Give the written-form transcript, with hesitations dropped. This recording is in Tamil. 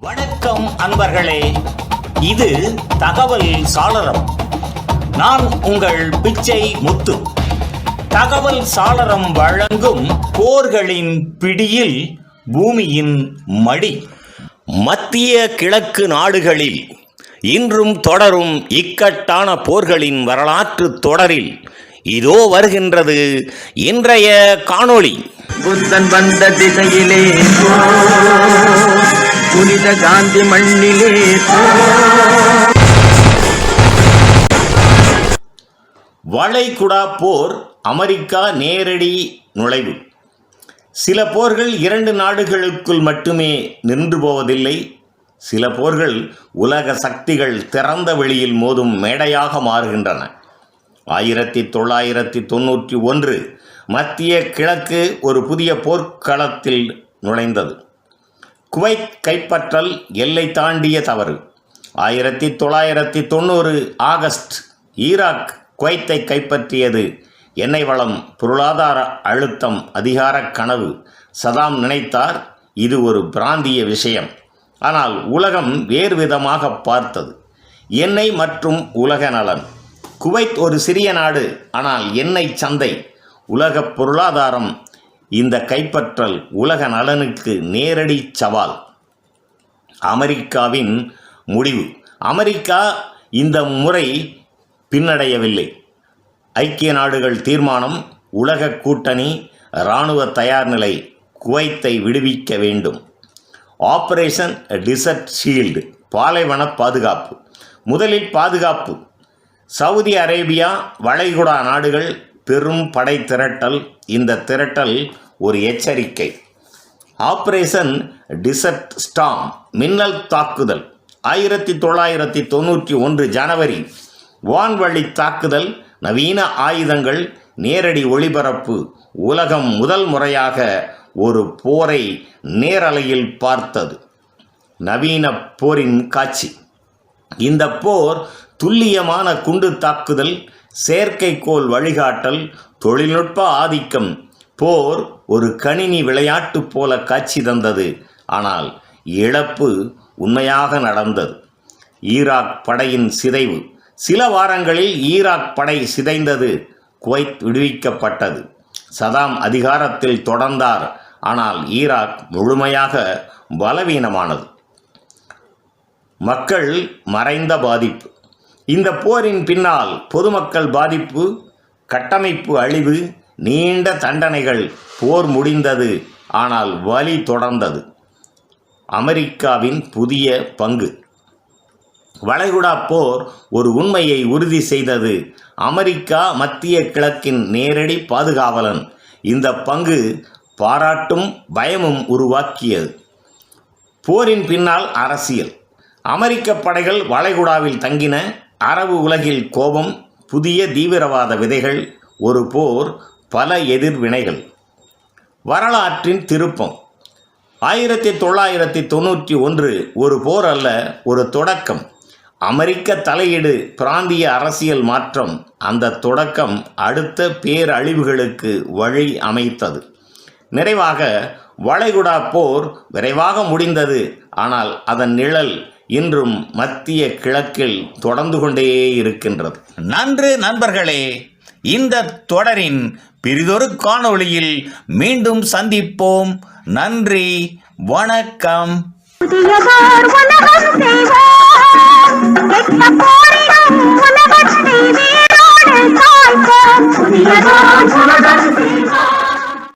வணக்கம் அன்பர்களே, இது தகவல் சாளரம். நான் உங்கள் பிச்சை முத்து. தகவல் சாளரம் வழங்கும் போர்களின் பிடியில் பூமியின் மடி. மத்திய கிழக்கு நாடுகளில் இன்றும் தொடரும் இக்கட்டான போர்களின் வரலாற்று தொடரில் இதோ வருகின்றது இன்றைய காணொளி. புத்தன் வந்த திசையிலே புனித காந்தி மண்ணிலே. வளைகுடா போர், அமெரிக்கா நேரடி நுழைவு. சில போர்கள் இரண்டு நாடுகளுக்குள் மட்டுமே நின்று போவதில்லை. சில போர்கள் உலக சக்திகள் திறந்த வெளியில் மோதும் மேடையாக மாறுகின்றன. 1991 மத்திய கிழக்கு ஒரு புதிய போர்க்களத்தில் நுழைந்தது. குவைத் கைப்பற்றல் எல்லை தாண்டிய தவறு. 1990 ஆகஸ்ட் ஈராக் குவைத்தை கைப்பற்றியது. எண்ணெய் வளம், பொருளாதார அழுத்தம், அதிகார கனவு. சதாம் நினைத்தார் இது ஒரு பிராந்திய விஷயம். ஆனால் உலகம் வேறு விதமாக பார்த்தது. எண்ணெய் மற்றும் உலக நலன். குவைத் ஒரு சிறிய நாடு, ஆனால் எண்ணெய் சந்தை, உலக பொருளாதாரம். இந்த கைப்பற்றல் உலக நலனுக்கு நேரடி சவால். அமெரிக்காவின் முடிவு. அமெரிக்கா இந்த முறை பின்னடையவில்லை. ஐக்கிய நாடுகள் தீர்மானம், உலக கூட்டணி, இராணுவ தயார்நிலை. குவைத்தை விடுவிக்க வேண்டும். ஆபரேஷன் டிசர்ட் ஷீல்டு, பாலைவன பாதுகாப்பு. முதலில் பாதுகாப்பு. சவுதி அரேபியா, வளைகுடா நாடுகள் பெரும் படை திரட்டல். இந்த திரட்டல் ஒரு எச்சரிக்கை. ஆபரேஷன் டிசர்ட் ஸ்டார்ம், மின்னல் தாக்குதல். 1991 ஜனவரி, வான்வழி தாக்குதல், நவீன ஆயுதங்கள், நேரடி ஒளிபரப்பு. உலகம் முதல் முறையாக ஒரு போரை நேரலையில் பார்த்தது. நவீன போரின் காட்சி. இந்த போர் துல்லியமான குண்டு தாக்குதல், செயற்கைக்கோள் வழிகாட்டல், தொழில்நுட்ப ஆதிக்கம். போர் ஒரு கணினி விளையாட்டு போல காட்சி தந்தது. ஆனால் இழப்பு உண்மையாக நடந்தது. ஈராக் படையின் சிதைவு. சில வாரங்களில் ஈராக் படை சிதைந்தது. குவைத் விடுவிக்கப்பட்டது. சதாம் அதிகாரத்தில் தொடர்ந்தார். ஆனால் ஈராக் முழுமையாக பலவீனமானது. மக்கள் மறைந்த பாதிப்பு. இந்த போரின் பின்னால் பொதுமக்கள் பாதிப்பு, கட்டமைப்பு அழிவு, நீண்ட தண்டனைகள். போர் முடிந்தது, ஆனால் வலி தொடர்ந்தது. அமெரிக்காவின் புதிய பங்கு. வளைகுடா போர் ஒரு உண்மையை உறுதி செய்தது. அமெரிக்கா மத்திய கிழக்கின் நேரடி பாதுகாவலன். இந்த பங்கு பாராட்டும் பயமும் உருவாக்கியது. போரின் பின்னால் அரசியல். அமெரிக்க படைகள் வளைகுடாவில் தங்கின. அரபு உலகில் கோபம், புதிய தீவிரவாத விதைகள். ஒரு போர், பல எதிர்வினைகள். வரலாற்றின் திருப்பம். 1991 ஒரு போர் அல்ல, ஒரு தொடக்கம். அமெரிக்க தலையீடு, பிராந்திய அரசியல் மாற்றம். அந்த தொடக்கம் அடுத்த பேரழிவுகளுக்கு வழி அமைத்தது. நிறைவாக, வளைகுடா போர் விரைவாக முடிந்தது. ஆனால் அதன் நிழல் இன்றும் மத்திய கிழக்கில் தொடர்ந்து கொண்டே இருக்கின்றது. நன்று நண்பர்களே, இந்த தொடரின் பிறிதொரு காணொளியில் மீண்டும் சந்திப்போம். நன்றி, வணக்கம். புதியதோர் உலகம் செய்வோம், கெட்ட போரிடும் உலகத்தை வேரோடு காய்ப்போம். புதியதோர்